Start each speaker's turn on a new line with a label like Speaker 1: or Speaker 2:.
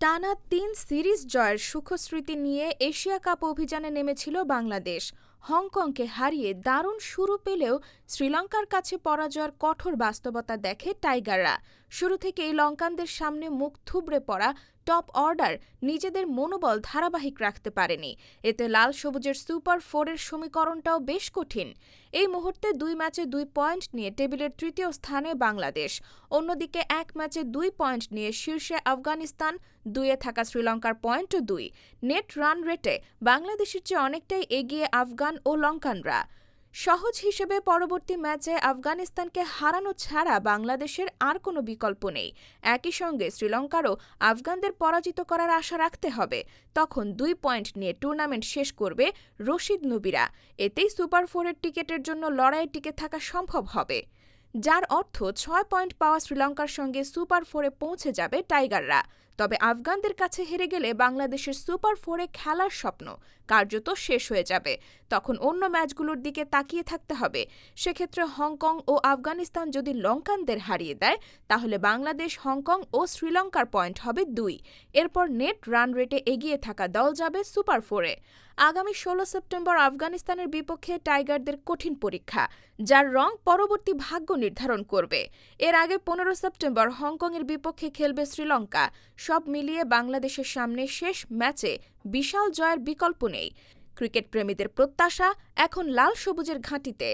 Speaker 1: টানা ৩ সিরিজ জয়ের সুখস্মৃতি নিয়ে এশিয়া কাপ অভিযানে নেমেছিল বাংলাদেশ। হংকংকে হারিয়ে দারুণ শুরু পেলেও শ্রীলঙ্কার কাছে পরাজয়ের কঠোর বাস্তবতা দেখে টাইগাররা। শুরু থেকেই লঙ্কানদের সামনে মুখ থুবড়ে পড়া টপ অর্ডার নিজেদের মনোবল ধারাবাহিক রাখতে পারেনি। এতে লাল সবুজের সুপার ফোরের সমীকরণটাও বেশ কঠিন। এই মুহূর্তে ২ ম্যাচে ২ পয়েন্ট নিয়ে টেবিলের তৃতীয় স্থানে বাংলাদেশ। অন্যদিকে ১ ম্যাচে ২ পয়েন্ট নিয়ে শীর্ষে আফগানিস্তান, ২-এ থাকা শ্রীলঙ্কার পয়েন্টও ২। নেট রান রেটে বাংলাদেশের চেয়ে অনেকটাই এগিয়ে আফগান ও লঙ্কানরা। সহজ হিসেবে পরবর্তী ম্যাচে আফগানিস্তানকে হারানো ছাড়া বাংলাদেশের আর কোনো বিকল্প নেই। একই সঙ্গে শ্রীলঙ্কারও আফগানদের পরাজিত করার আশা রাখতে হবে। তখন ২ পয়েন্ট নিয়ে টুর্নামেন্ট শেষ করবে রশিদ নবীরা। এতেই সুপার ফোরের টিকেটের জন্য লড়াইয়ে টিকে থাকা সম্ভব হবে, যার অর্থ ৬ পয়েন্ট পাওয়া শ্রীলঙ্কার সঙ্গে সুপার ফোরে পৌঁছে যাবে টাইগাররা। তবে আফগানদের কাছে হেরে গেলে বাংলাদেশের সুপার ফোরে খেলার স্বপ্ন কার্যত শেষ হয়ে যাবে। তখন অন্য ম্যাচগুলোর দিকে তাকিয়ে থাকতে হবে। সেক্ষেত্রে হংকং ও আফগানিস্তান যদি লঙ্কানদের হারিয়ে দেয়, তাহলে বাংলাদেশ, হংকং ও শ্রীলঙ্কার পয়েন্ট হবে ২। এরপর নেট রান রেটে এগিয়ে থাকা দল যাবে সুপার ফোরে। আগামী ১৬ সেপ্টেম্বর আফগানিস্তানের বিপক্ষে টাইগারদের কঠিন পরীক্ষা, যার রং পরবর্তী ভাগ্য নির্ধারণ করবে। এর আগে ১৫ সেপ্টেম্বর হংকংয়ের বিপক্ষে খেলবে শ্রীলঙ্কা। সব মিলিয়ে বাংলাদেশের সামনে শেষ ম্যাচে বিশাল জয়ের বিকল্প নেই। ক্রিকেট প্রেমীদের প্রত্যাশা এখন লাল সবুজের ঘাঁটিতে।